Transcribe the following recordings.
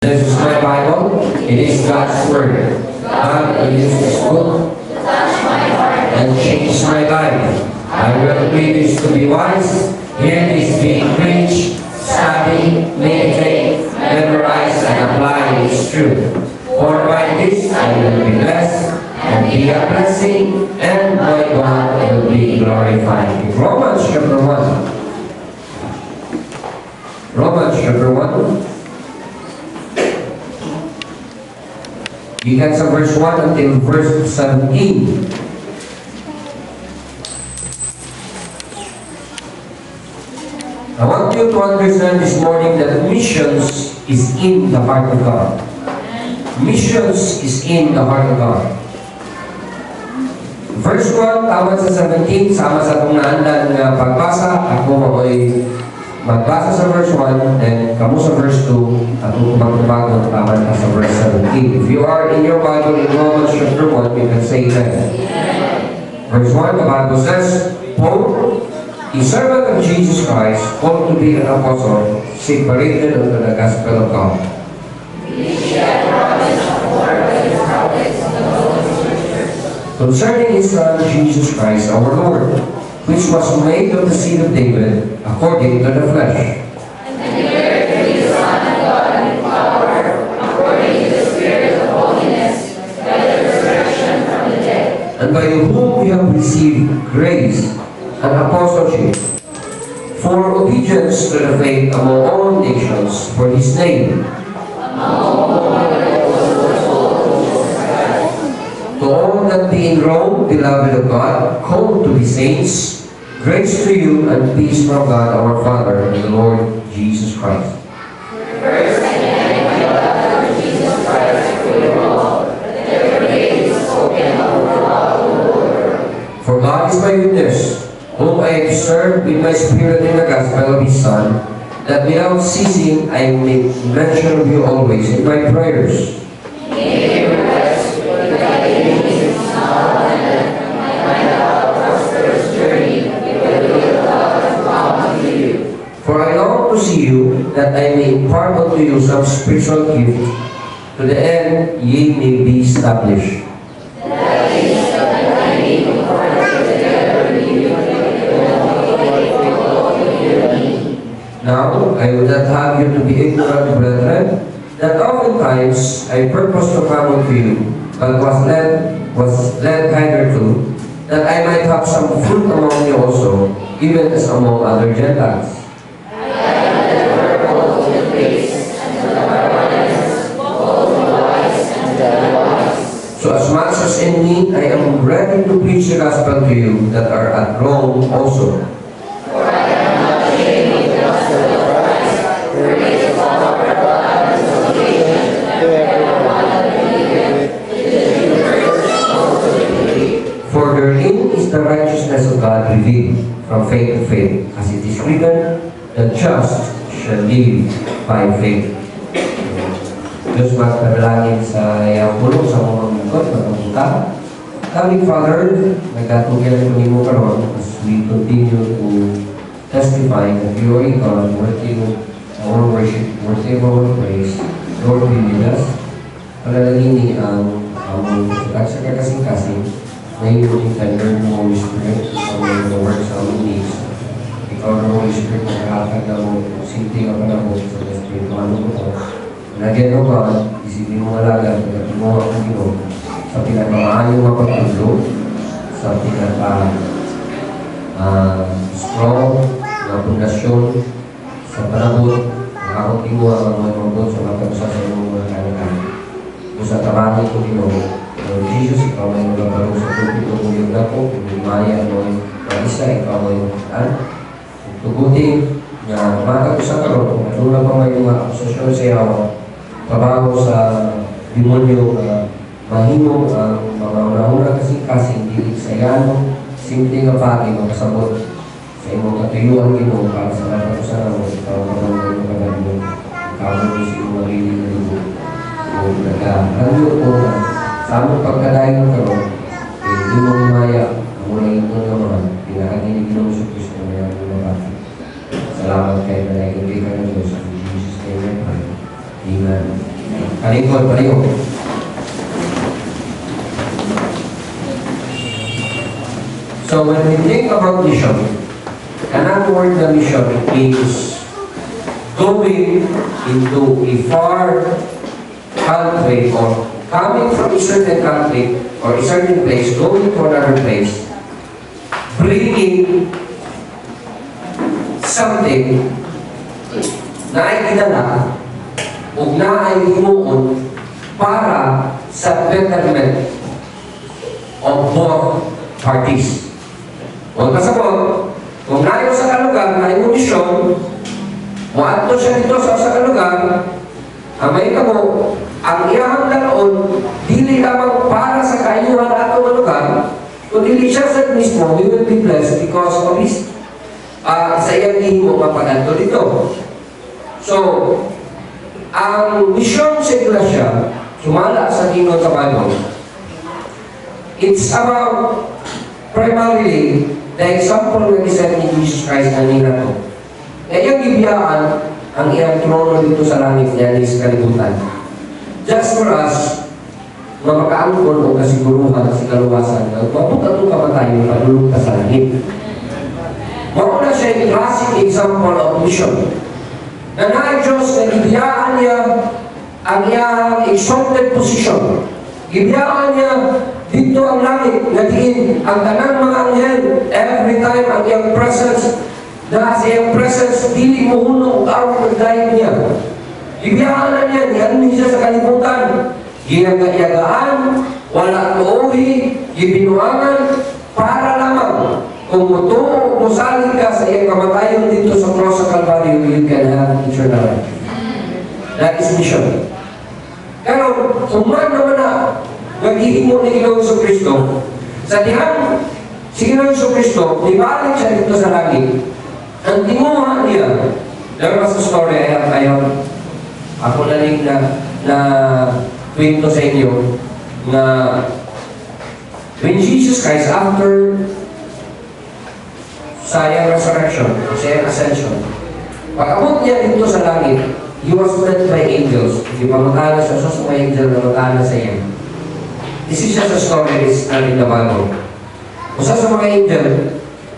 This is my Bible. It is God's Word. God will use this book to touch my heart and change my life. I will read this to be wise, hear this being preached, study, meditate, memorize, and apply its truth. For by this I will be blessed and be a blessing, and my God will be glorified. Romans chapter 1. Romans chapter 1. Begins sa verse 1 until verse 17. I want you to understand this morning that missions is in the heart of God. Missions is in the heart of God. Verse 1, tawad sa 17, sama sa itong naandan na pagbasa. Ako ay magbasa sa verse 1, then kamu sa verse 2, at kumagbago tawad ka sa verse 17. If you are in your Bible in Romans chapter 1, you can say that. Verse 1, the Bible says, Paul, a servant of Jesus Christ, called to be an apostle, separated unto the gospel of God. Concerning his Son, Jesus Christ, our Lord, which was made of the seed of David, according to the flesh. And declared to be the Son of God in power, according to the Spirit of holiness, by the resurrection from the dead. And by whom we have received grace and apostleship, for obedience to the faith among all nations, for his name. To all that be in Rome, beloved of God, called to be saints, grace to you and peace from God our Father and the Lord Jesus Christ. First again, my beloved Lord Jesus Christ, for you all, that every day is spoken of throughout the world. For God is my witness, whom I have served with my spirit in the gospel of his Son, that without ceasing I may mention of you always in my prayers. For I long to see you, that I may impart unto you some spiritual gift, to the end ye may be established. Now, I would not have you to be ignorant, brethren, that oftentimes I purpose to come unto you, but was led hitherto, that I might have some fruit among you also, even as among other Gentiles. So as much as in me, I am ready to preach the gospel to you that are at Rome also. For I am not ashamed of the gospel of Christ, for it is the power of God and salvation to everyone that believeth, to the Jew first, also to the Greek. For therein is the righteousness of God revealed from faith to faith, as it is written, the just shall live by faith. Diyos magpadalangin sa iyang pulong sa mga mungkot, magpapunta. Coming Father, nagkatugilan ko ni mo karon as we continue to testify that you are God, worthy of our worship, worthy of our praise. Lord, be with us. Palalangin ang sa kakasing-kasing na yung tender ng Holy Spirit sa mga works sa aming needs. Ikaw ng Holy Spirit na nakakag na mo, sinti ka pa na mo sa Spirit ng ano mo. Nagyan mo ba, isipin mo alaga, pagkat mo ang Panginoon sa pinakamaayong mapatulog, sa strong na pundasyon, sa panabot, nakakating mo ang mga mabot sa matapos sa mga kanikan. Kung sa tarami ko Panginoon, Lord Jesus, ikaw ay magabaro sa tubig o yung dako, kung maya mo yung isa, ikaw ay magkakaan. Tugutin na matapos sa karoon, kung ano na pa may mga akusasyon sa iyo, trabaho sa demonyo na mahimong ang mga una-una kasing-kasing dili sa yan, simple nga pati makasabot sa imong katuyuan Ginoo para sa katapusan mo, ikaw kapag mo kagad mo, ikaw mo si imong marili na lubo. Kung nagkaranyo po na sa among pagkadayon karon, hindi mo maya ang mula ito naman, pinakadinig Ginoo sa Kristo na yung mga bata. Salamat kayo na nagiging ka ng Diyos. In Jesus' name I pray. Amen. Kalingkod, pareho. So when we think about mission, another word na mission means going into a far country or coming from a certain country or a certain place, going to another place, bringing something na ay kinala o na ay himuon para sa betterment of both parties. O kasabot, kung nayo sa kalugar, na yung misyon, muadto siya dito sa kalugar, ang may kamo, ang iyahang dalaon, dili lamang para sa kaayuhan ato ng lugar, kundi siya sa mismo, we will be blessed because of his sa iyang himo mapaganto dito. So, ang misyon sa iglesia, sumala sa Ginoo sa Bible, it's about primarily the example na giset ni Jesus Christ na nila to. Ngayong gibiyaan ang iyang trono dito sa langit niya sa kalibutan. Just for us, na makaangkon o kasiguruhan sa kaluwasan na mabot atong kamatayon padulog ka sa langit. Mauna siya yung classic example of mission. Na na Diyos na gibiyaan niya ang iyang exalted position. Gibiyaan niya dito ang langit, natiin ang tanang mga anghel, every time ang iyang presence, na sa iyang presence, dili mo hunong araw nagdahil niya. Ibiyaan na niya, niyan siya sa kalibutan, ginagayagaan, wala tuohi, ibinuangan, para lamang, kung mutuo, musalig ka sa iyang kamatayon dito sa cross sa Calvary, you can have eternal life. That is mission. Pero, kung man naman na, nag-iimo ni Ginoong Jesucristo, sa dihang si Ginoong Jesucristo, ibalik siya dito sa langit. Ang tinguhan niya, there was a story I have ako naling na kwento sa inyo, na when Jesus Christ, after sa iyang resurrection, sa iyang ascension, pag-abot niya dito sa langit, he was met by angels. Hindi pa magkala siya sa mga angel na magkala sa iya. This is just a story that is not in the Bible. Usa sa mga angel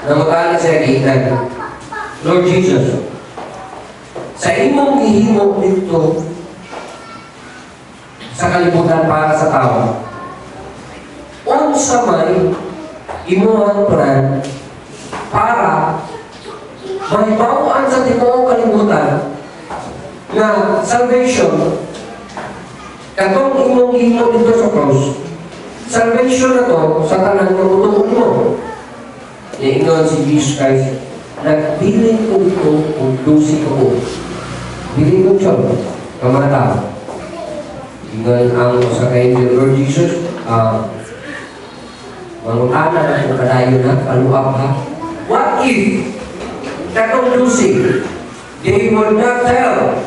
na mag-aala sa iyan, Lord Jesus, sa imong gihimo dito sa kalibutan para sa tao, unsa may imuhang plan para mahibawaan sa tibuok kalibutan na salvation, katong imong gihimo dito sa cross, salvation na to sa tanan ng utuon mo. Iingon si Jesus Christ, nagbiling ko ito kung dusi ko po. Biling ko siya, kamata. Ingon ang sa kay Lord Jesus, mangutana na kung kadayo na, kaluap ha. What if, katong dusi, they would not tell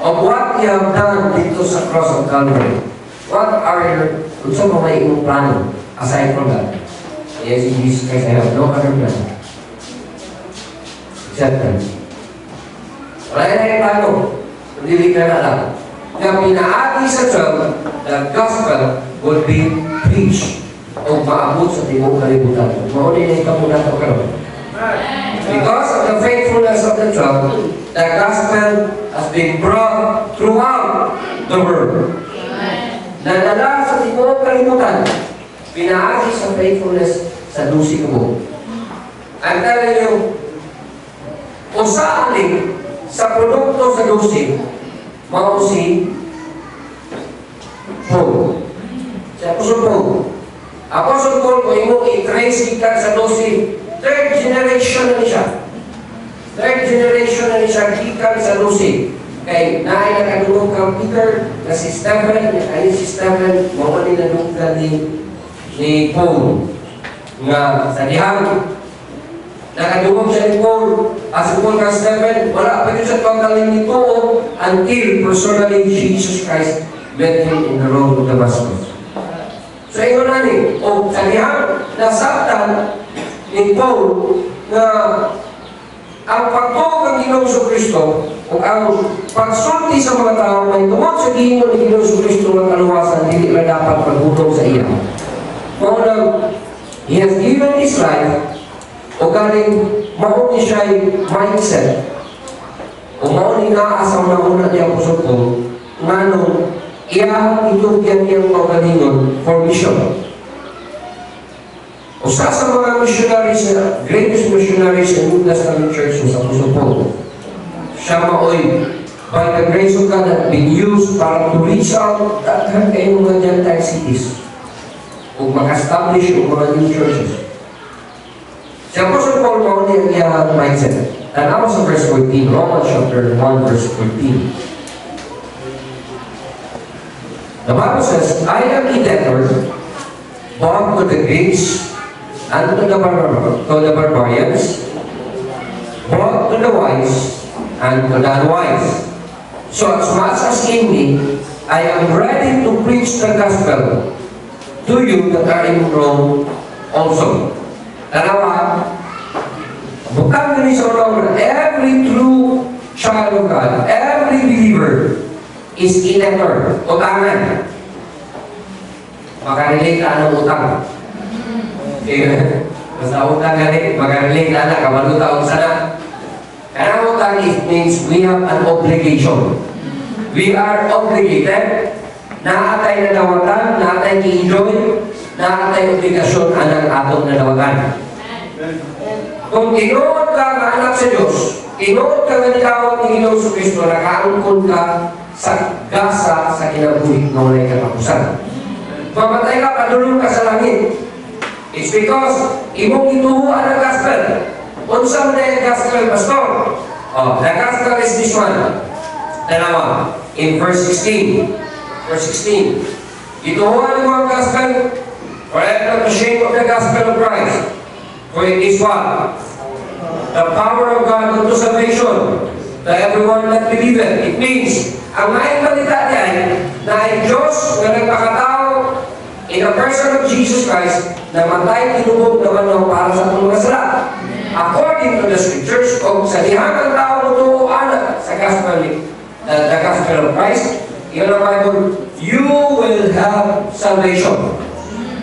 of what you have done dito sa cross of Calvary? What are your, kung saan mo may imong plano aside from that? Yes, in Jesus Christ, I have no other plan. Except that. Wala na yung plano. Hindi ka na lang. Na pinaagi sa 12, the gospel would be preached o maabot sa timong kalibutan. Mauni na yung kapunan ko karoon. Because of the faithfulness of the 12, the gospel has been brought throughout the world. Nadala sa timong kalibutan, pinaagi sa faithfulness sa dusi ko. I'm telling you, usaaling sa produkto sa dusi, mausi, Paul. Si Apostle Paul. Apostle Paul, kung imong i-trace ikan sa dusi, third generation na siya. Third generation na siya, ikan sa dusi. Kay naay nakadungog kang Peter, na si Stephen, ay si Stephen, mawali na nungtan ni Paul. Nga sa dihang, nakadungog siya ni Paul, as Paul kang Stephen, wala pa yun sa pagdaling nito until personally Jesus Christ met him in the road of Damascus. So ingon na ni, o sa dihang, nasabtan ni Paul na ang pagtuog ang Ginoo sa Kristo o ang pagsulti sa mga tao may tungod sa giingon ni Ginoo sa Kristo ng kaluwasan, hindi na dapat pagbunog sa iya. Maunang, He has given His life o galing mauni siya mindset o mauni naasang nauna niya po sa po nga nung iya itugyan niyang pagalingon for mission. Usa sa mga missionaries, greatest missionaries in New Testament Church sa Puso-Puso. Siya maoy, by the grace of God, that been used para to reach out daghan kayo mga Gentile cities o maka-establish yung mga new churches. Si Apostle Paul maoy ang iyang mindset. Tanaw sa verse 14, Romans chapter 1, verse 14. The Bible says, I am indebted both to the Greeks and to the barbarians, both to the wise and to the unwise. So as much as in me, I am ready to preach the gospel to you that are in Rome also. Dalawa, bukang gani sa Rome, every true child of God, every believer is indebted, utangan. Makarelate ka ng utang. Basta utang galit, makarelate na na, kabaluta o sana. Karena utang, it means we have an obligation. We are obligated, naatay na dawatan, naatay ki-enjoy, naatay obligasyon anang atong nadawatan. Kung tinuod ka nga anak sa Diyos, tinuod ka nga nilawag ni Ginoo sa Kristo, nakaangkon ka sa gasa sa kinabuhi na walay katapusan. Mamatay ka, padulong ka sa langit. It's because imong ituhuan ang gospel. Unsa man ang gospel, pastor? Oh, the gospel is this one. Dalawa. In verse 16. Verse 16. Ituhuan mo ang gospel, for I am not ashamed of the gospel of Christ. For it is what? The power of God unto salvation to everyone that believeth. It means, ang maing balita niya na ay Diyos na nagpakatao in the person of Jesus Christ, na matay tinubog naman para sa itong mga sala. According to the scriptures, o sa dihang ang tao mo anak sa gospel, the gospel of Christ, yun ang Bible, you will have salvation.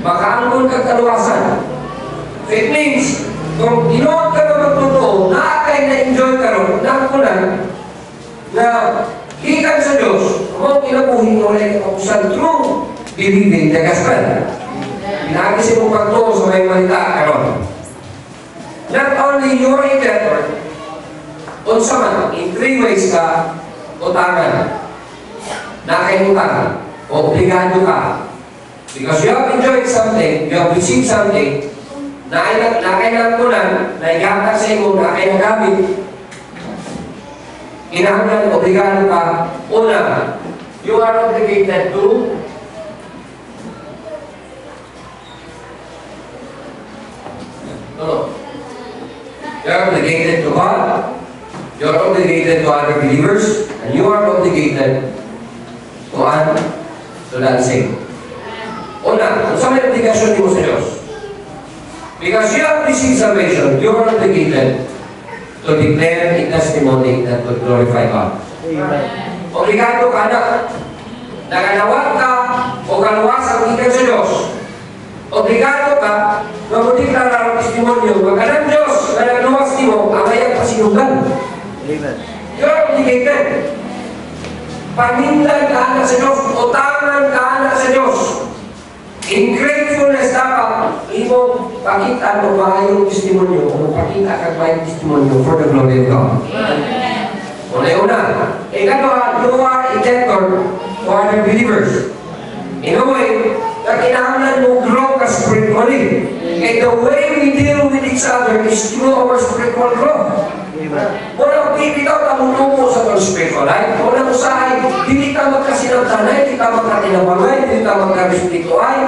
Makaangkon kang kaluwasan. So it means, kung tinuod ka na magtotoo, naakay na-enjoy ka ron, nakunan, na hikan sa Diyos, kung inabuhin mo ulit ang kapusan through believing the gospel. Pinagisin mo pagtuo sa may malita karon. Not only your indebted, unsa man, in 3 ways ka utangan, nakainutan, o obligado ka. Because you have enjoyed something, you have received something, nakailangunan, naigata sa imo, nakainagamit, kinahanglan, obligado ka. Una, you are obligated to you are obligated to God, you are obligated to other believers, and you are obligated to the unsaved. Una, kung saan may obligasyon mo sa Diyos? Because you have received salvation, you are obligated to declare a testimony that will glorify God. Amen. Obligado ka na, naganawat ka o kaluwasan ikan sa Diyos. Obligado ka, mamudiklara ang testimonyo, magkanang Diyos, na nagluwas mo, ang ayang pasinugan. Amen. You're obligated. Pamindan ka anak sa Diyos, utangan ka anak sa Diyos. In gratefulness dapat, imong pakita ng maayong testimonyo, o pakita kang maayong testimonyo for the glory of God. Amen. Una-una, ikatawa, you are indebted to other believers. In a way, na kinahanglan mo grow ka spiritually. And the way we deal with each other is through our spiritual growth. Muna kung bitaw ka mutungo sa itong spiritual life, muna usahay, hindi ka magkasinagtanay, hindi ka magkatinabangay, hindi ka magkabispirituay.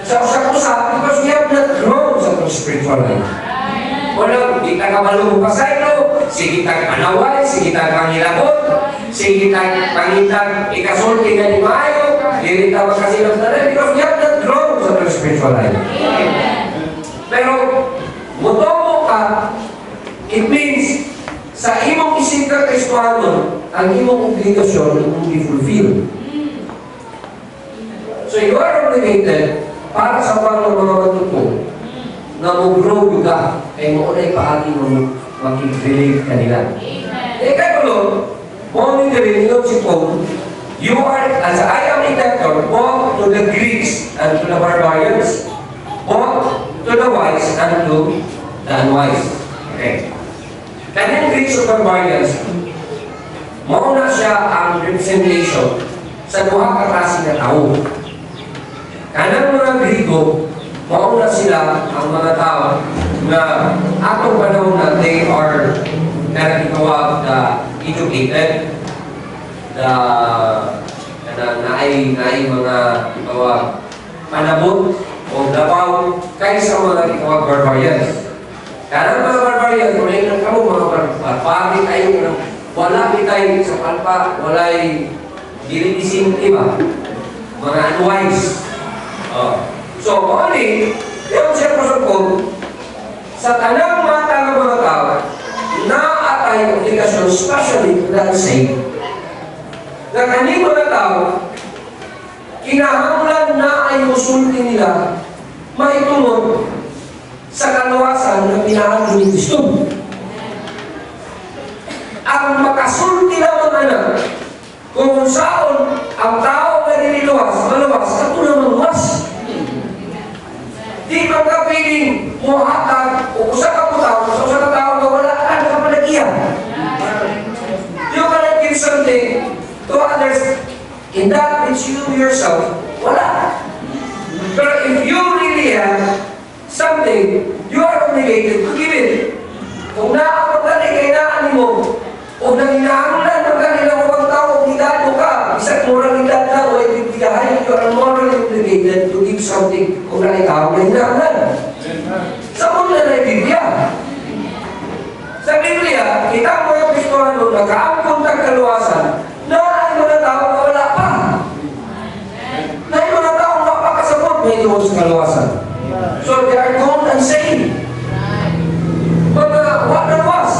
Sa usap-usap, because we have not grown sa itong spiritual life. Muna, hindi ka kamalungo pa sa ito, sige kang panaway, sige kang pangilabot, sige kang pangitang ikasulti na ni Mayo, hindi ka magkasinagtanay, because we have not grown sa itong spiritual life. Pero, mutungo ka, it means Kristohan nun, ang imong obligasyon kung i-fulfill. So you are obligated para sa mga matuto na mag-grow ka kay mo na ipaagi mo makik-relate kanila. Eh kaya mo, mo ni si Paul, you are, as I am a debtor, both to the Greeks and to the barbarians, both to the wise and to the unwise. Okay. Kanyang Greeks o barbarians, mauna siya ang representation sa duha ka klase na tao. Kanang mga Grigo, mauna sila ang mga tao na atong panahon na they are tinatawag na educated, naay mga tawag panabot o labaw kaysa mga tawag barbarians. Karena mga barbarian, kung ayun ang kamo, mga barbari tayo, wala kitay sa palpa, walay dilidisin, iba. Mga unwise. So, only, yung siya pasapon, sa tanang mata ng mga tao, na atay oblikasyon, especially to the unsaved, na kaning mga tao, kinahanglan na ay usulti nila, maitunod sa kaluwasan na pinahan ni Kristo. Ang makasulti naman anak, kung saan ang tao na nililuwas, maluwas, katulad ng luwas. Di ba ka piling muhatag o usa ka putaw, sa usa ka tao na wala ka nakapalagiyan. You cannot give something to others in that which you yourself wala. Pero if you really have something, you are obligated to give it. Kung naapagkali kay naan mo, o nanginahanglan ng kanilang upang tao, obligado ka, isang moralidad na o ibigbigahan, you are morally obligated to give something kung na ikaw na hinahanglan. Sa una na Biblia. Sa Biblia, kita mo yung Kristohan doon, nakaangkong tagkaluwasan, na ay mga tao na wala pa. Na ay mga tao na pakasabot, may doon sa kaluwasan. So they are called unsaved. But what there was?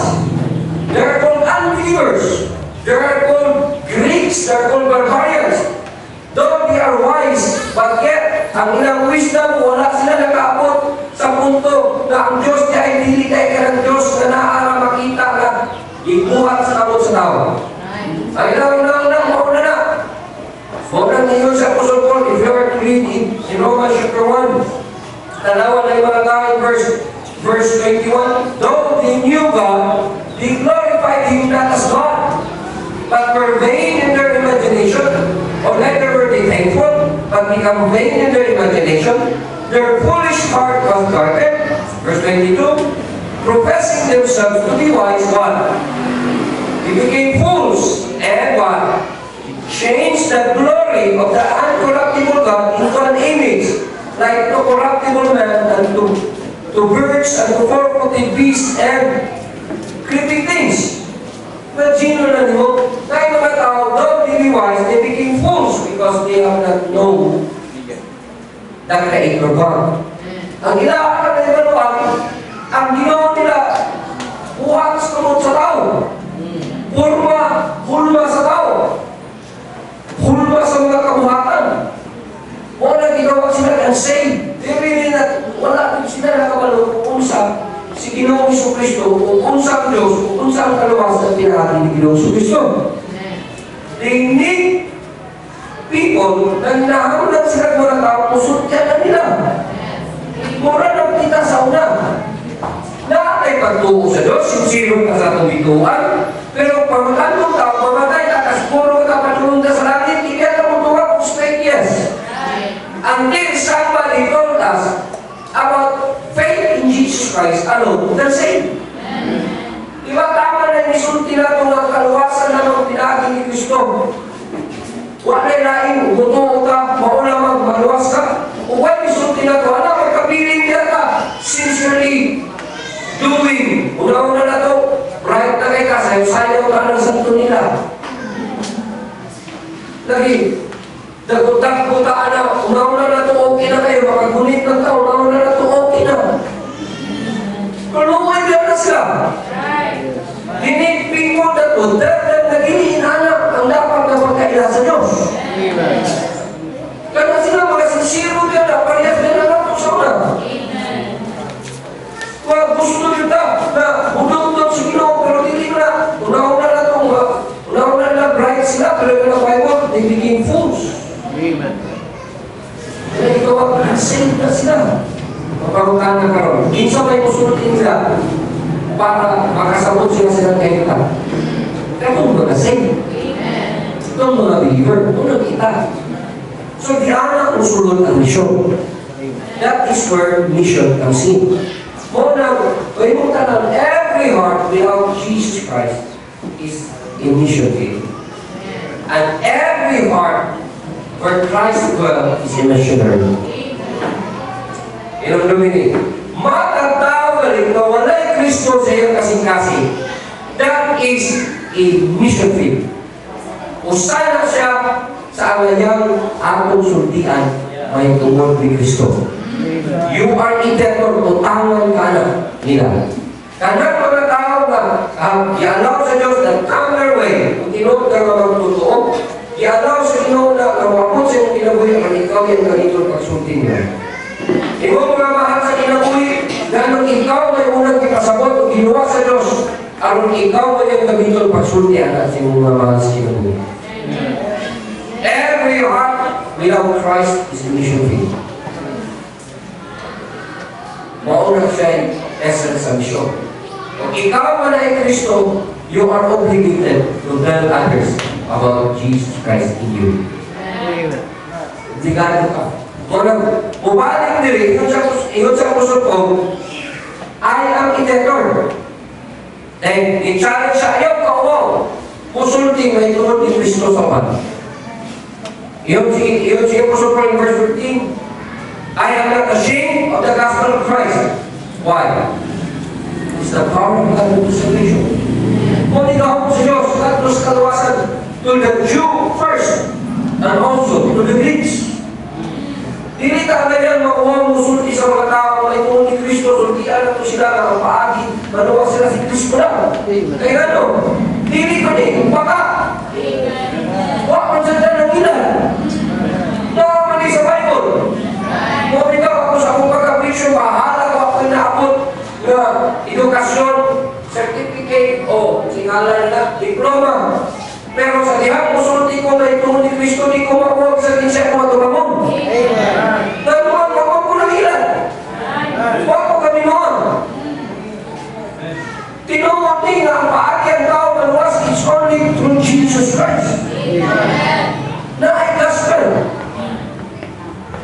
They are called unbelievers. They are called Greeks. They are called barbarians. Though they are wise, but yet, ang ilang wisdom, wala sila nakaabot sa punto na ang Diyos niya ay dili kay ka ng Diyos na naara makita na ibuhat sa kamot sa tao. Ang ilang mauna na. Mauna ngayon sa Apostle Paul, if you are to read in Romans chapter 1, tanawan na yung mga tao in verse 21, though they knew God, they glorified Him not as God, but were vain in their imagination, or neither were they thankful, but become vain in their imagination. Their foolish heart was darkened. Verse 22, professing themselves to be wise, what? They became fools, and what? Changed the glory of the uncorruptible God into an image, like to corruptible man and to birds and to four-footed beasts and creeping things. But generally, tayo mga tao, though they be wise, they became fools because they have not known the Creator God. Ang ginagawa ng ibaluan, ang ginawa nila, buhat sa kamot sa tao. Hulma sa tao. Hulma sa mga kabuhatan. Wala ginawa sila unsaved. They really not, wala sila nakabalo kung unsa si Ginoong Jesucristo, kung unsa ang Diyos, kung unsa ang kaluwasan na pinahagi ni Ginoong Jesucristo. They need people na hinahanglan sila mga tao, pusuntian na nila. Mura na kita sa una. Nakakay pagtuo sa Diyos, sinsiro ka sa tumituan, pero pagkakantong tao, mamatay ka, kaspuro ka, patulong ka sa langit, hindi ka mutuwa, straight yes. Until somebody told us about faith in Jesus Christ alone, the same. Diba tama na nisulti na itong ang kaluwasan na ng pinagi ni Kristo? Wala laing, umutuo ka, mauna magmaluwas ka. O wala nisulti na ito, alam, magkapiling niya ka, sincerely doing. Una-una na ito, right na kay ka, sayo-sayo ka ng santo nila. Lagi, dagutak-gutaan na, una-una na ito, okay na kayo, makagunit ng tao, una-una na ito, okay na. Kalungay na sila. They need people that will tell Amen. Karena sila mga sincere dia na parehas din ang ato sa una. Kung gusto kita na budot-budot sa Ginoo, pero dili na, una-una na bright sila, pero yung Bible, they became fools. Amen. Kaya ikaw ang blessing na sila. Maparutan na karoon. Minsan may musultin sila para makasabot sila silang kahitan. Kaya kung mag-asing, itong mga believer, unang kita. So, di anak usulot ang misyon. That is where mission comes in. Muna, pwede mong tanong, every heart without Jesus Christ is in mission field. And every heart where Christ dwells is a missionary. Ilang lumini, matatawal ito, walay Kristo sa iyong kasing-kasing. That is a mission field. Usahay na siya sa alayang atong sultian may tungkol ni Kristo. You are debtor, utangan ka na nila. Kanang mga tao na i-allow sa Diyos na come their way, kung tinod ka na magtotoo, i-allow sa Ginoo na mapapot sa iyong kinabuhi ang ikaw yung ganito pagsulti niya. Ikaw mga mahal sa kinabuhi, ganang ikaw may unang kipasabot o ginawa sa Diyos, aron ikaw may yung ganito pagsulti at sa iyong mga mahal sa kinabuhi. Every heart without Christ is a mission field. Mauna siya yung essence sa mission. Kung ikaw man ay Kristo, you are obligated to tell others about Jesus Christ in you. Obligado ka. Mubalik diri, iyon sa puso ko, I am debtor. And i-challenge siya, ayaw ka mo. Pusulti may tunod ni Kristo sa pan. Iyon siya puso ko in verse 15. I am not ashamed of the gospel of Christ. Why? It's the power of God to salvation. Kung ikaw po sa Diyos, tatlo sa kaluwasan, to the Jew first, and also to the Greeks. Dili ka ganyan makuha mo sulti sa mga tao na ito ni Kristo, sultian na ito sila na mapaagi, manuwa sila si Kristo na. Kaya ano? Dili ka din, baka. Huwag mo sa dyan ng ilan. Naman sa Bible. Kung ikaw ako sa akong pagka-preacher, mahala ko ako inaabot na edukasyon, certificate, o singalan na, diploma. Pero sa dihang musulti ko na ito ni Kristo, di ko makuha sa tinsya ko matumamon. Naluhan, makuha ko ng ilan. Huwag ko kami noon. Tinuot ni nga ang paagyan tao maluwas is only through Jesus Christ. Na ay gospel.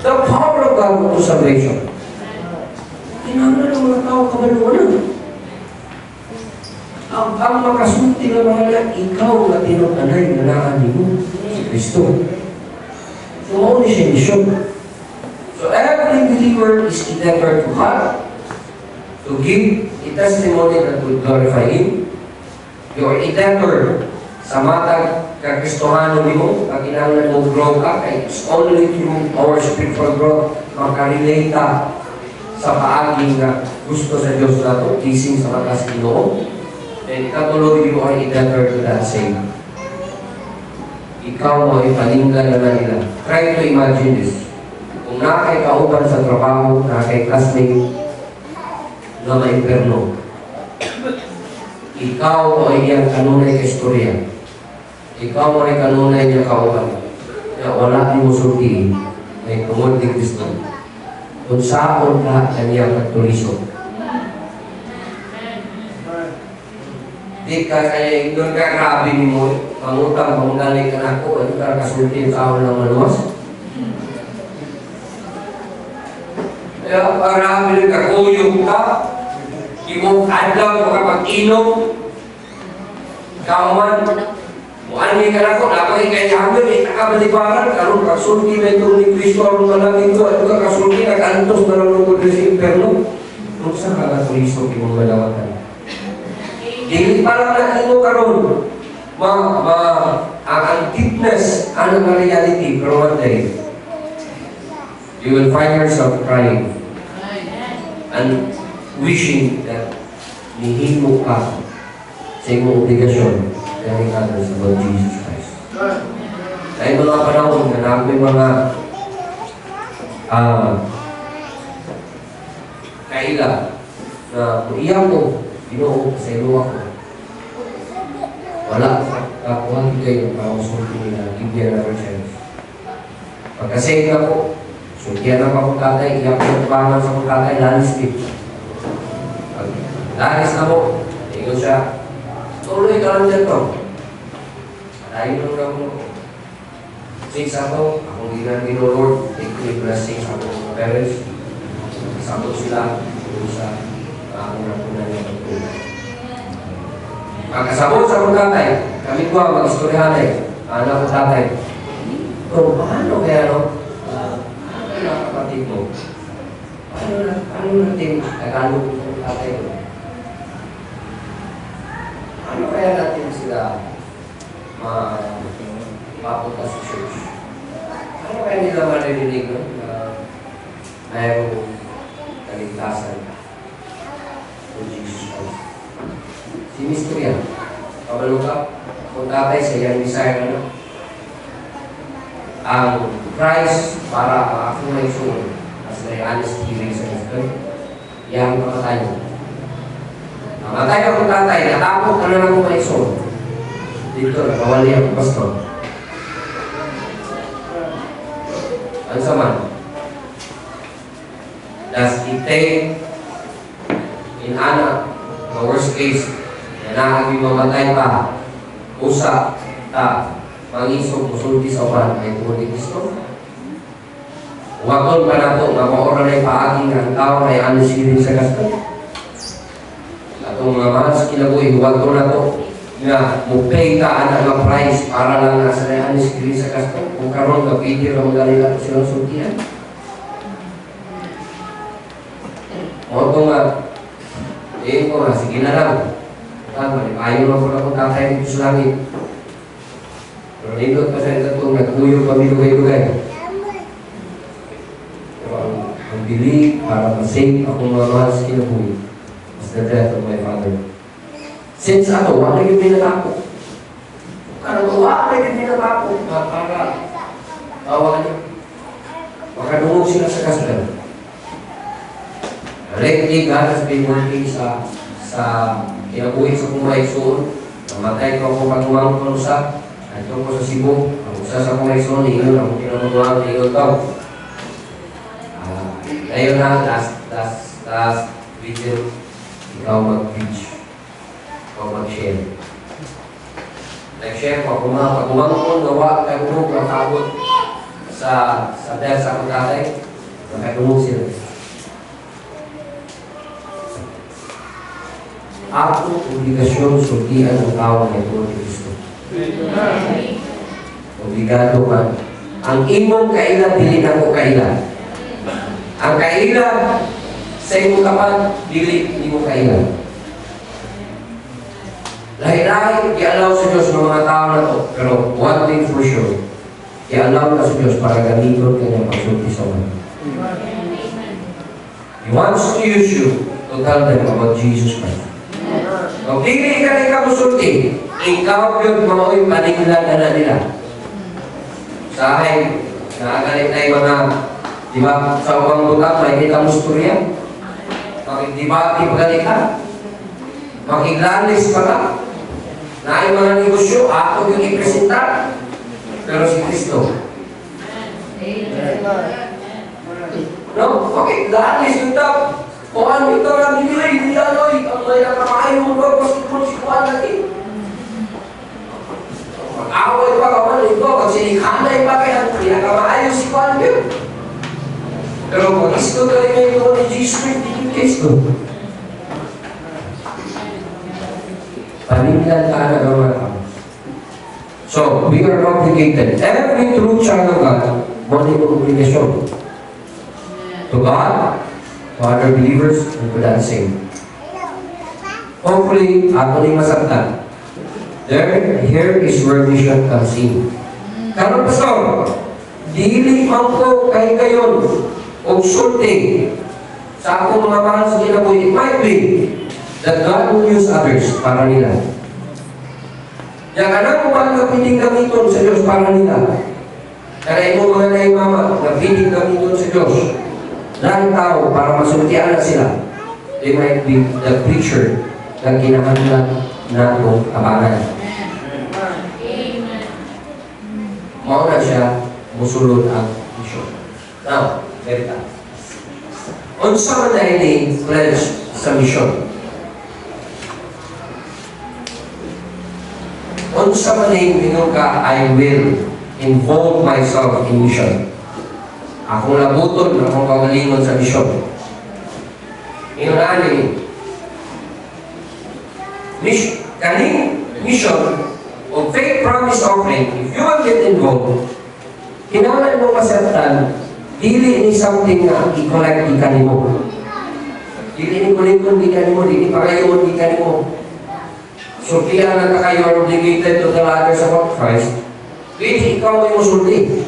The power of God to salvation. Tinangan ng mga tao kamaluan. Ang makasunti ng mga lang, ikaw na tinutanay na naanin mo si Kristo. So, only siya mission. So, every believer is endeavored to God, to give a testimony that will glorify Him. You are endeavored sa matag kakristohano mo, pag kinahanglan mo grow ka, kaya it's only through our spiritual growth makarelate sa paaging na gusto sa Diyos na ito, pleasing sa mata sa Ginoo. And ikatuloy, you are endeavored to that same. Ikaw mo ipalinggan na nila. Try to imagine this. Kung nakay kauban sa trabaho, nakay classmate na ma-imperno, ikaw o iyang kanunay ka istorya. Ikaw mo ay kanunay niya kauban. Na wala ni mo sulti, may tungod ni Kristo. Kung saan ka kanyang katuliso. Di ka kaya doon ka grabe ni mo, pangutang, panggaling ka na ako, ano ka kasulti yung kaon ng maluwas? Kaya parami ka, kuyong ka, imong adlaw, makapag-inom, kauman, muani ka na ako, napay kaya hanggang, nakabalibaran, karong kasulti na ito ni Kristo, arong malangin ko, ano ka kasulti, nag-antos na lang ko sa imperno, kung saan ka na Kristo, imong malawatan? Hindi pa lang nakino karon ang deepness, ano na reality, pero one day, you will find yourself crying and wishing that nihimo ka sa iyong obligasyon telling others about Jesus Christ. Dahil mga panahon na namin mga kaila na kung iyan mo, Ginoo sa iluwa ko. Wala kakuha kayo para usulti nila, give me another chance. Pagkasave na ko, sultihan na pa kong tatay, iyak ko pangalan sa kong tatay, lalis din. Lalis na mo, ikaw siya, tuloy ka lang dyan to. Dahil nung lang mo. Six ako, akong ginagin o Lord, take me blessings sa akong parents. Isabot sila, sa akong napunan niya pagpunan. Pagkasabot sa akong tatay, kami ko ang mag-istoryahan anak ko tatay. Pero paano kaya ano kapatid mo? Paano natin Tagalog ng tatay mo? Ano kaya natin sila mapunta sa church? Ano kaya nila maririnig na mayroong kaligtasan o Jesus Christ? Si Mr. yan, kabalo ka, kung tatay sa iyang desire ang Christ para makakong may soul as may honest hearing sa Kristo, yang pamatay mo. Namatay ako tatay, natapos ka na lang kung may soul. Dito, nakawali ako pastor. Ano sa man? Does it take in anak, the worst case, na nakaging mamatay pa, usa, mangisog, musulti sa upan, ay pumunti Kristo? Wakon pa na ito, mapaora na ipaaging ang tao ay anisirin sa Kristo. Atong mga mahal sa kinabuhi, wakon na ito, nga mupay ka anak ng price para lang nasa na anisirin sa Kristo. Kung karoon ka, pwede ka magalila ko silang sultihan. O ito nga, ko nga, sige na lang. Ayaw lang ko na kung tatay dito sa langit. Pero nindot pa sa itong nagkuyo kami lugay-lugay. Pero ang bili para masave akong mga mahal sa kinabuhi was the death of my father. Since ato, wala yung binatako. Karang wala yung binatako para tawagan niya. Makadungog sila sa kasdan. Lately, God has been working sa kinabuhi sa kumaigsoon. Namatay ko ako pag-umang ko sa ito ko sa Cebu. Ang usa sa kumaigsoon, iyon ang pinamagawa ng iyon daw. Ngayon na, last video, ikaw mag-preach. Ikaw mag-share. Nag-share ko, pag-umang ko, gawa, kagumog, makabot sa dahil sa akong tatay, nakagumog sila. Ako obligasyon sultihan ang tao ng ito ni Kristo. Obligado man. Ang imong kailan, dili na ko kailan. Ang kailan sa imong kapan, dili mo kailan. Lahi-lahi, i-allow sa Diyos ng mga tao na to. Pero one thing for sure, i-allow ka sa Diyos para gamiton ka niya pagsulti sa mga. He wants to use you to tell them about Jesus Christ. Kung hindi ka na ikamusulti, ikaw yung mao'y paninglan na nila. Sa akin, nakagalit na yung mga, di ba, sa upang butak, may kita mo storya. Makikibati pagalit ka. Makiglanis pa ka. Na yung mga negosyo, ako yung ipresenta. Pero si Kristo. No? Makiglanis yung tap. Kung ano ito na binilay, hindi ano'y, ang may nakakain mo ba, basketball si Juan natin. Mag-away pa ka man ito, pag sinikanay pa kaya, pinakamaayos si Juan yun. Pero kung isto ka rin ngayon ni Jesus, hindi yung Kristo. Paninglan ka na naman ako. So, we are obligated. Every true child of God, one obligation. To God, to other believers, and to that same. Hopefully, ato nang masabtan. Here is where mission comes in. Karong pastor, dili man ko kay kayon o sulti sa akong mga mahal sa kinabuhi. It might be that God will use others para nila. Yang anak ko ba ang kapiling gamiton sa Diyos para nila? Kaya mo mga na mama, napiling kami doon sa Diyos. Lahat tao para masultian na sila. They might be the preacher na kinahanglan na itong abangan. Mauna siya, musulod ang mission. Now, verita. Unsa man na ini pledge sa mission? Unsa man na ka, I will involve myself in mission. Akong labuton, akong kagalingon sa mission. Inunani, kaning mission o faith promise offering, if you will get involved, kinahanglan mo masartan, dili ni something na i-collect di kanimo. Dili ni kulikon di kanimo, dili pagayon di kanimo. So, kaya na kayo obligated to the ladder sa sacrifice, pwede ikaw ay musulti.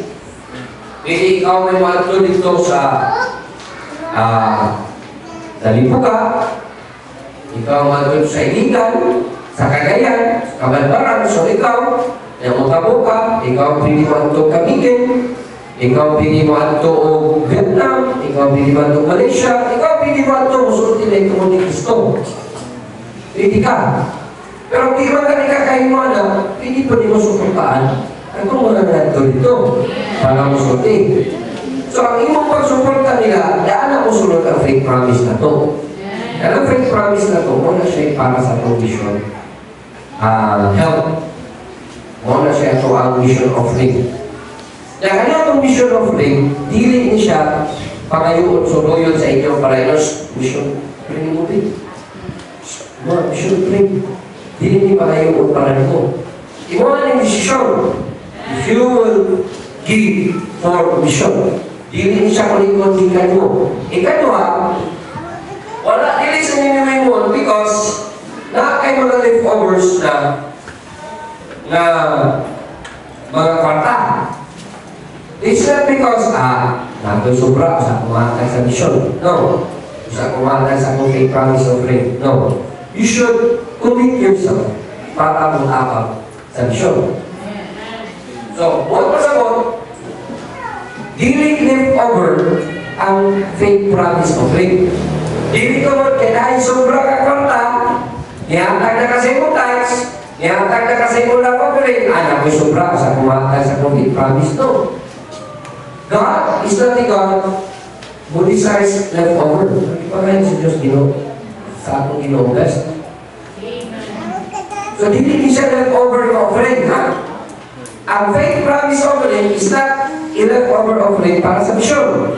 Pwede ikaw ay maadto dito sa Dalipuga, ikaw maadto sa Iligan, sa Cagayan, sa Cabalbaran, so ikaw, na mutabuka, ikaw pwede maadto Cavite, ikaw pwede maadto o Vietnam, ikaw pwede maadto Malaysia, ikaw pwede maadto musulti na ito mo ni Cristo. Pwede ka. Pero di man ka nikakahimuan na, hindi pa di mo suportaan. Ang kung wala na ito dito, para mo sulti. So, ang imong pagsuporta nila, daan na mo sunod ang faith promise na to. Kaya ang faith promise na to, muna siya para sa itong mission. Help. Muna siya ito ang mission offering. Kaya kanya itong mission offering, dili ni siya pangayoon, suluyon sa inyong parainos mission. Pwede mo din. Mission offering. Dili ni pangayoon para nito. Imuha ng desisyon. If you will give for mission, dili siya kulikon di kanyo. Ikadua, wala dili sa ninyo mo because na kay mga leftovers na mga kwarta. It's not because, nato sobra sa kumatay sa mission. No. Sa kumatay sa kung faith promise offering. No. You should commit yourself para mag-apag sa mission. So, what was about? Dili live over ang faith promise offering. Dili ko mo, kaya sobra ka kwarta, nihatag na kasi mo tithes, nihatag na kasi mo lang offering, anak mo sobra sa kumatay sa faith promise. No. God is not a God who desires leftover. Hindi pa kayo si Diyos sa atong ginobest. So, dili siya leftover offering, ha? Ang faith promise offering is not a leftover offering para sa mission.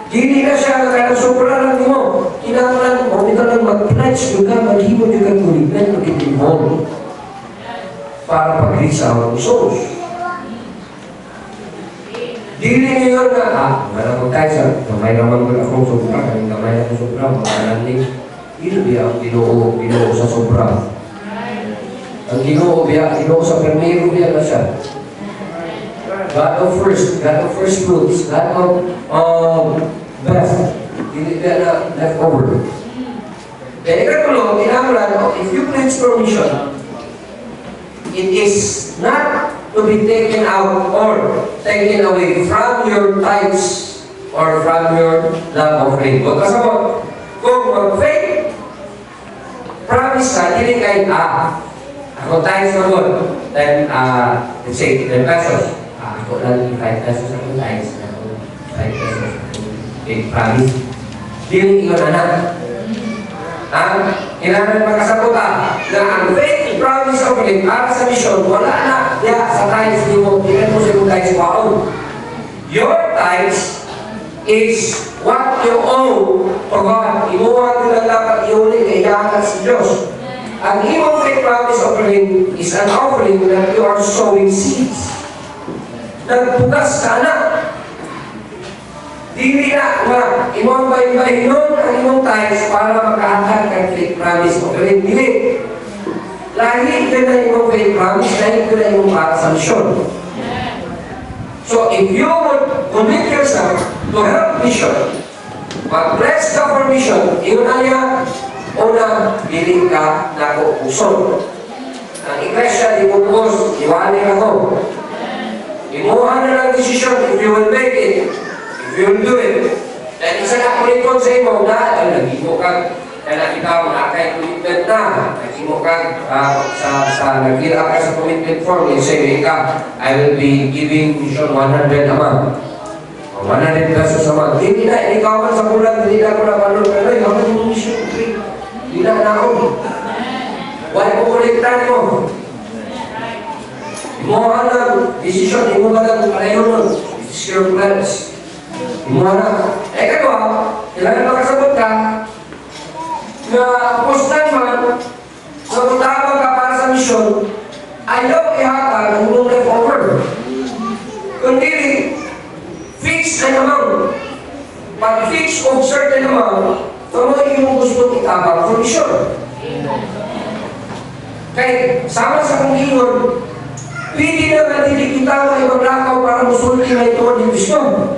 Dili na siya na sobra lang mo. Kinakalan mo, ito lang mag-pledge juga, maghimo juga kuligan, mag-involve para pag-reach our souls. Dili niyo yun na, wala ko tayo sa, gamay naman ko akong sobra, kaming gamay akong sobra, mga landing. Dili biya ang ginoo sa sobra. Ang ginoo sa permiro biya na siya. God of first fruits, God of best. Dili biya na leftover. Kaya ikatulo, kinamalan, if you pledge for mission, it is not to be taken out or taken away from your tithes or from your love offering. Huwag kasabot. Kung mag-faith, promise ka, dili kayo, ako tithes na doon. Then, let's say, 10 pesos. Ako lang 5 pesos ako tithes. Ako 5 pesos ako faith promise. Dili ingon anak. Kailangan magkasabot na ang faith promise offering para sa mission, wala na. Kaya sa tithes di mo, tingnan mo sa yung tithes waon. Your tithes is what you owe to God. Imuha ko lang dapat iuli na iyakan sa Diyos. Ang imong faith promise offering is an offering that you are sowing seeds. Nagpugas ka na. Dili na, imong bayin-bayinon ang imong tithes para makahatag ng faith promise offering. Dili. Lahi ka na imong faith promise, lahi ka na imong para sa mission. So, if you would commit yourself to help mission, mag-bless ka for mission, yun na niya, una, dili ka na kukuson. Ang iglesia, di pupos, iwanin ako. Imuha na lang desisyon if you will make it, if you will do it. Dahil isa na kulikon sa imo na, lagi mo kag, kaya ikaw na kay commitment na, lagi mo kag, nag-fill ka sa commitment form, you say, I will be giving mission 100 a month. 100 pesos a month. Hindi na, ikaw man sa bulan, hindi na ako napanood, pero ikaw man yung mission 3. Hindi na ako. Why mo kuliktan mo? Imo ka lang, desisyon, imo ka lang, palayo nun. It's your plans. Imo ka lang. Kadwa, kailangan makasabot ka, na postan man, sa kutabang ka para sa misyon, ayaw ihata ng mong leftover. Kundi, fix an amount. Pag fix of certain amount, tama yung gusto itabang for misyon. Kaya, sama sa kong ingon, pwede na natili kita ng ibang lakaw para musulti na ito ang divisyon.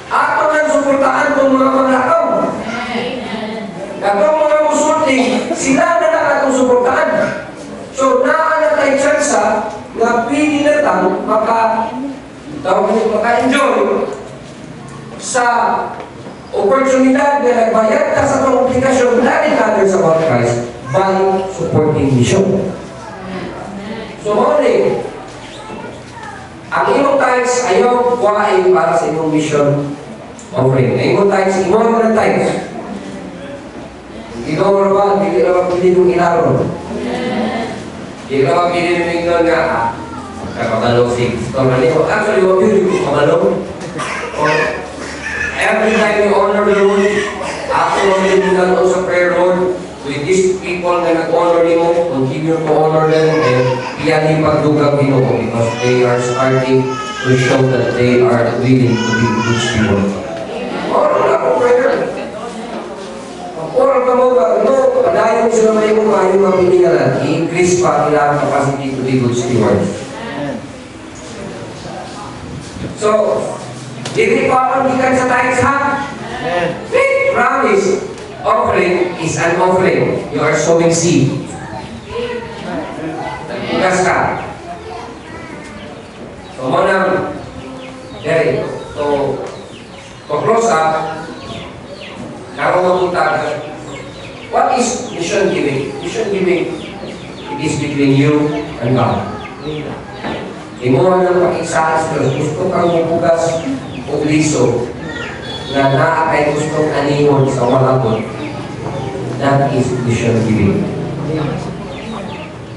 At ang suportaan ng mga manglakaw. Katong mga musulti, sila na lang atong suportaan. So, naanatay tsansa na pwede na lang maka-enjoy sa oportunidad na nagbayad ka sa itong obligasyon na rin sa mga Christ by supporting mission. So, morning, ang imong tithes ayaw kuhain para sa imong mission offering. Ang imong tithes, imong mga tithes. Ikaw mo ba, hindi na ba pili nung ilaron? Hindi na ba pili nung ignon nga, kapagalo si Pastor Manilo. Actually, huwag yun yung kapagalo. Every time you honor the Lord, after honor yung gano'n sa prayer, Lord, with these people na nag-honor mo, continue to honor them, and iyan yung pagdugang Ginoo because they are starting to show that they are willing to be good stewards. Honor na po, prayer. Honor ka mo ba? No, padayon sila may mga mapilingalan. I-increase pa nila ang capacity to be good stewards. So, hindi pa ang gikan sa tithes ha? Faith promise. Offering is an offering. You are sowing seed. Nagpugas ka. So, muna, Jerry, to close up, karo mapunta, what is mission giving? Mission giving, it is between you and God. Imuha ng pakiksaan sa Diyos. Gusto kang mapugas o liso na naakay gustong aningon sa walakot. That is mission giving.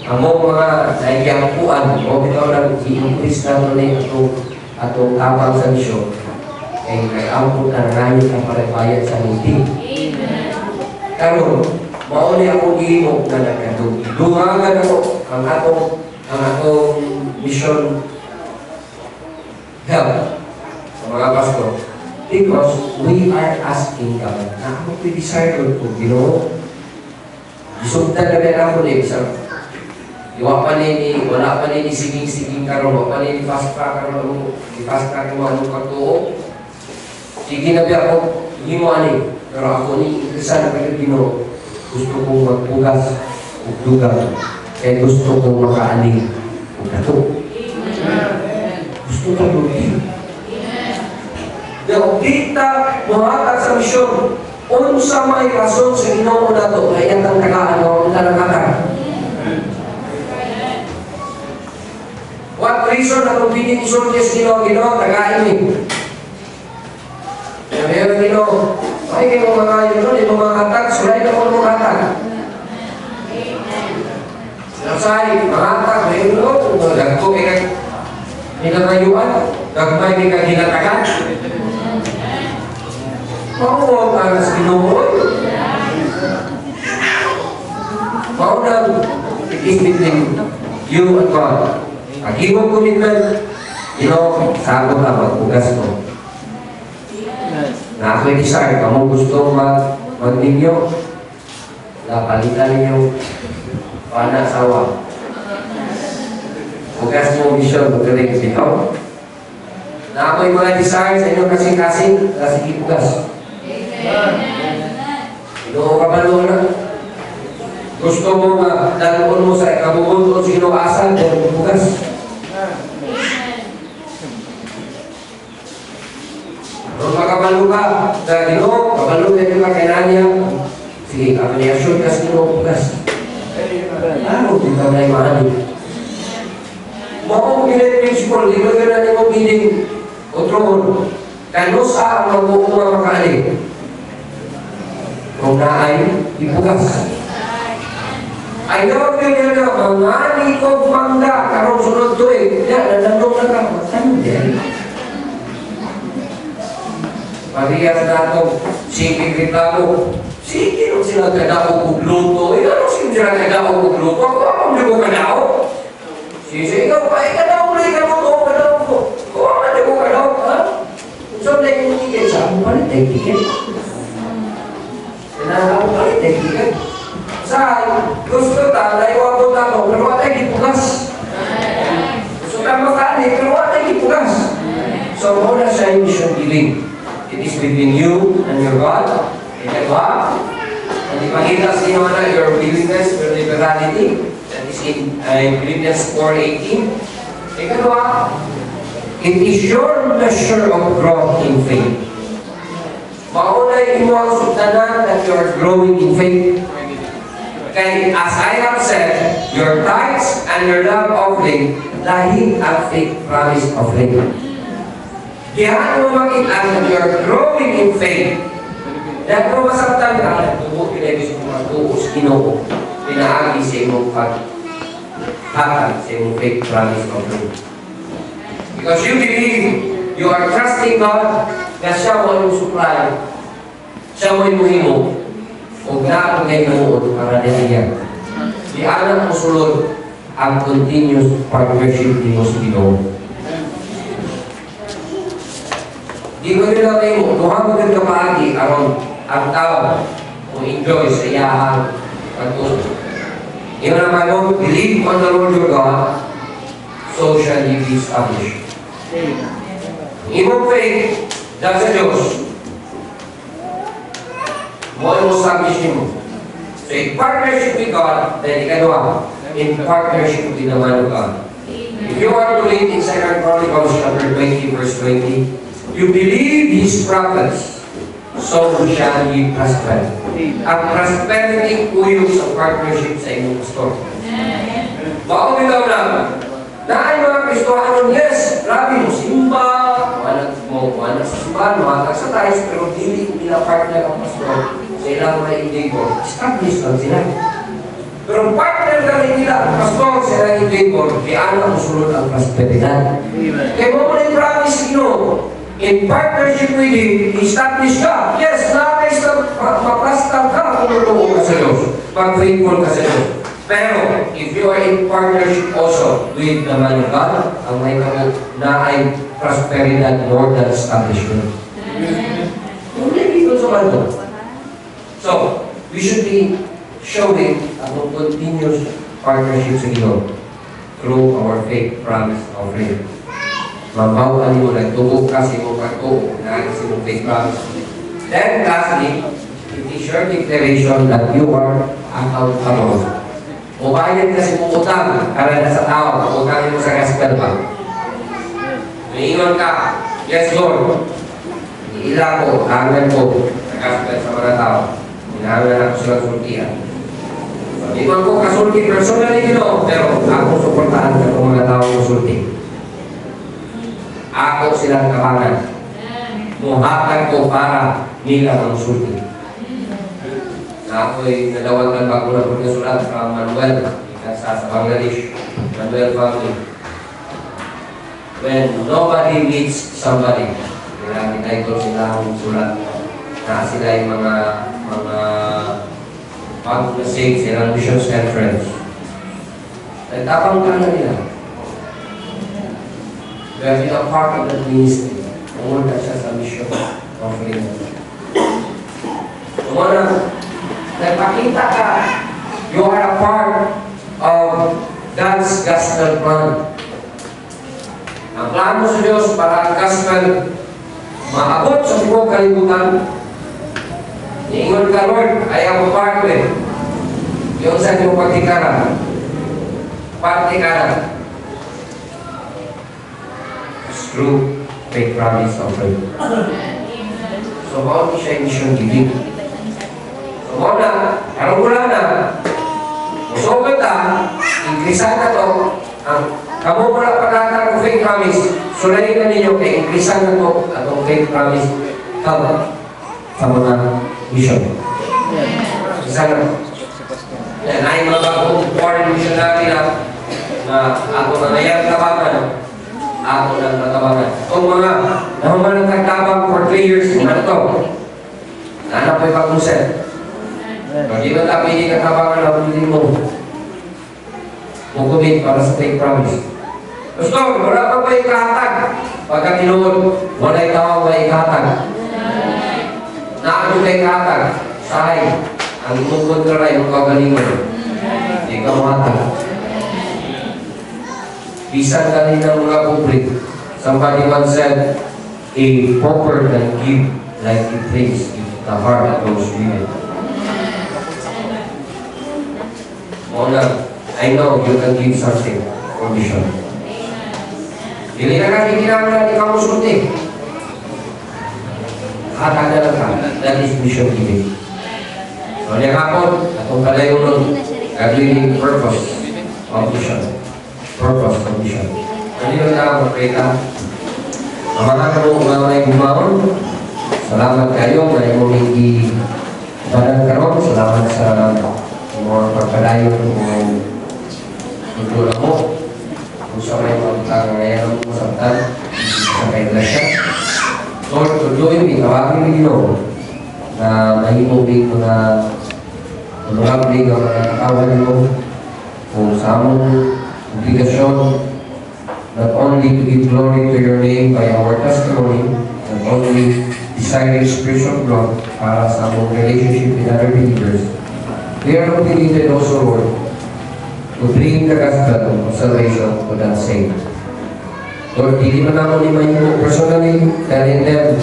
Among mga naigyakuan, o bitaw lang i-increase na rin atong tapang sa misyon, ay nag-ampun ang rayo na pare-bayad sa hindi. Karon, mauli akong gihimo na nagkatong. Duhangan ako ang atong mission help sa mga pastor. Because we are asking God na ako p-desire ko, Ginoo. Isundan na rin ako na isang wala pa ni siging-siging karon, wala pa ni fast track karon, i-fast track mo anong katuo. Sige na biya ako, himo ani. Pero ako ni interesan na kayo Ginoo. Gusto kong magpugas o dugang. Kaya gusto kong makaaling o kato. Gusto kong magpugas. Yung kita muhatag sa misyon, unsa may rason sa Ginoo na ito, kaya ang tagaan o talangatan. What reason na kung piling isulti sa Ginoo, tagain mo. Kaya Ginoo, ay kayo mga yun, di mo makatag, sulay na mo makatag. Sinasay, makatag, may yun, dagko kaya hinatayuan, dagmay may kaginatagan. Mauwa ka sa Ginoo. Maunang between you and God. Pag iyong commitment, Ginoo, sagot na magpugas ko. Na ako'y desire, kung gusto magninyo, napalitan ninyo panasawa. Pugas mo mission, magaling ikaw. Na ako'y mga desire sa inyong kasing-kasing, sige pugas. Ginoo kabalo na. Gusto mo dalawon mo sa ikabubuntod sa Ginoo asal, dahil pugas. Kung makabalo ka sa Ginoo, kabalo ka yung kakinanya, sige, ako niya, shoot ka sa Ginoo, bukas. Ano, di ka na yung mahali. Maong pilit principle, di ba gana ni mo piling otron. Kano sa ang mag-uunga makaali? Kung naay, ibugas. Ay daw kaya na, mangani ko mangga, karong sunod to eh. Yan, nanandong na ka, matang din. Parehas na itong sige reklamo. Sige, nung sila kadao kong luto. Ano sila kadao kong luto? Ako hindi ko kadao. Sige, ikaw pa, kadao mo na ikaw kadao ko. Kung ako hindi ko kadao, ha? So, na yung ticket sa ako palit ay ticket. Sinala ko palit ay ticket. Sa gusto ta, naiwan ko na pero wala ay gipugas. Gusto ta makani, pero wala ay gipugas. So, muna siya yung mission giving. It is between you and your God. Ikatwa, at ipakita sa inyo na your willingness, your liberality. That is in Philippians 4:18. Ikatwa, it is your measure of growth in faith. Maunay imo ang sutanan that you are growing in faith. Kaya as I have said, your tithes and your love offering, dahil ang faith promise offering. Kaya mo makita that you are growing in faith. Dahil kung masabtan ka, tubo pinagis mo matuos, Ginoo, pinaagi sa imong paghatag sa imong faith promise offering. Because you believe, you are trusting God, na siya mo yung supply, siya mo yung muhimo, o na ang ngayon para nila. Di anak mo sulod ang continuous partnership ni mo sa Ginoo. Di ko nila kayo, duha mo din kapaagi aron ang tao kung enjoy sa iyahang pagtuto. Yung naman mo, believe on the Lord your God, so shall you be established. Imong faith, dahil sa Diyos, mo yung establish mo. So in partnership with God, then ikadwa, in partnership with the man of God. If you are to read in 2 Chronicles chapter 20, verse 20, you believe His prophets, so shall ye prosper. Ang prosperity uyong sa partnership sa inyong pastor. Baka bitaw na, ay mga Kristohanon, yes, grabe mo simba, wala sa simbahan, mga sa tayo, pero hindi nila partner ang pastor sa ilang mga endeavor. Establish lang sila. Pero partner lang nila ang pastor sa ilang endeavor, kaya ang musulod ang prosperidad. Kaya mo muna yung promise nyo, in partnership with Him, establish ka. Yes, maplastar ka kung totoo ka sa Diyos. Pag-faithful ka sa Diyos. Pero, if you are in partnership also with the man of God, ang may kamo na ay prosperidad more than establishment. Hindi dito sa kanto. So, we should be showing a continuous partnership sa Ginoo through our faith promise offering. Mabawaan mo na tubog kasi mo pagtuo na kasi mo faith promise. Then lastly, it is your declaration that you are accountable. O bayad kasi mo utang para na sa tao, utangin mo sa gospel pa. May ka, yes Lord, iila ko, hangan ko sa gospel sa mga tao. Hinahangan ako silang sultihan. Iwan ko kasulti personally pero ako suportahan ka ng mga tao kasulti. Ako silang kabangan. Muhatag ko para nila ang sulti. Na ako'y nadawagan bago na po sulat from Manuel sa Bangladesh. Manuel family. When nobody needs somebody, title sila ang sulat na sila yung mga pag-nasig silang missions and friends. Nagtapang ka na nila. We have been a part of that ministry. Pumunta siya sa mission offering. Kumuna, nagpakita ka, you are a part of God's gospel plan. Ang plano sa Diyos para ang gospel maabot sa buong kalibutan. Niingon ka, Lord, I am a part of it. Yung sa inyong pagtikaran. Pagtikaran. True faith promise offering. So, bawat siya yung mission giving. So, muna, karong wala na, musugot ta, inkrisan na to, ang kamo mula pagkakar ko fake promise, sulayin na ninyo kay inkrisan na to, atong fake promise, sa mga mission. Isa na. Yan, ay mga bagong foreign missionary na ako na nayang tabangan. Ako na natabangan. Kung mga naman ang tagtabang for 3 years, ano to? Naanap ko yung pag-uset. Pag di ba tabi hindi katabangan na hindi mo kukumit para sa fake promise. Gusto, wala pa ba yung kahatag? Pagka tinuod, wala yung tawag, wala yung kahatag. Naano kayo kahatag? Sahay. Ang tungkod ka rin, yung kagalingon. Hindi ka mahatag. Bisan kanina mga public. Somebody once said, a pauper can give like it takes if the heart goes with it. Mona, I know you can give something for mission. Dili na kami kinamala di kamusulti. Hatag na lang ka. That is mission giving. So, niya kapon, atong kalayo nun, gagawin purpose of mission. Purpose of mission. Hindi lang na magkita. Ang mga kanong mga bumaon, salamat kayo na yung hindi banan karon. Salamat sa mga pagkadayo ng kultura mo. Kung sa may magkakayanan mo sa tan, sa kaiglasya. Lord, tuloy mo, tawagin mo Ginoo na mahimubing mga tulungabing ang mga katawan mo kung sa among obligasyon, not only to give glory to your name by our testimony, not only desiring spiritual growth para sa among relationship with other believers, we are obligated also, Lord, to bring the gospel of salvation to that saved. Lord, hindi man ako ni Mahimo personally telling them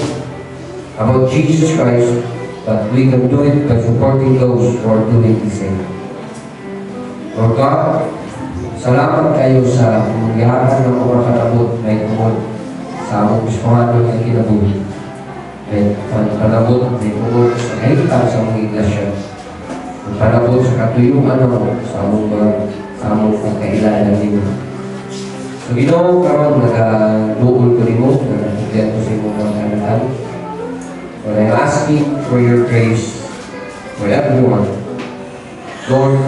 about Jesus Christ, but we can do it by supporting those who are doing the same. Lord God, salamat kayo sa mangyahan ng mga kanabot na itungkol sa among bismahano ng kinabuhi. May kanabot na itungkol sa kahitan sa mga iglesia. Ang kanabot sa katuyuan mo sa among pagkailanan ninyo. So, Ginoo, karon nag-duol ko rin mo, nag-higyan ko sa imong mga kanatan. But I'm asking for your grace for everyone. Lord,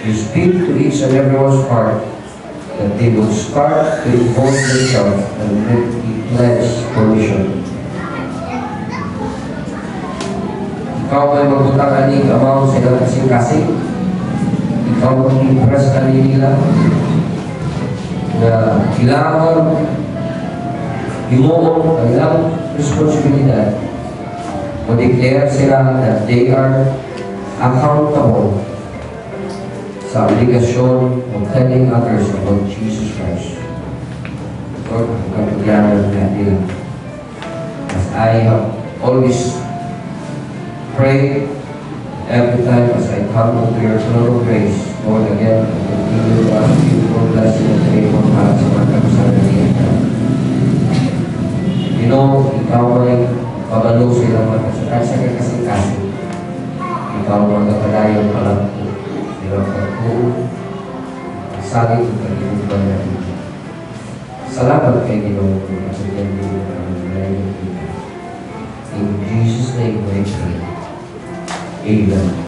you speak to each and everyone's heart that they will start to involve themselves and be pledged for mission. Ikaw ay magbutang aning amaw sa ilang kasing-kasing. Ikaw mag-impress ka nila na kailangan imuong ang ilang responsibilidad o declare sila that they are accountable sa obligasyon of telling others about Jesus Christ. Lord, ang kapagyanan nila. As I have always prayed every time as I come into your throne of grace, Lord, again, I continue to ask you for blessing and favor para sa mga kapasanan niya. You know, ikaw ay pabalo sila mga kasing-kasing. Ikaw magkakadayon pa lang po. Sila pagpuo, sagit ang kalimutan natin. Salamat kay Ginoo kung kasagyan mo ang layo kita. In Jesus' name, I pray. Amen.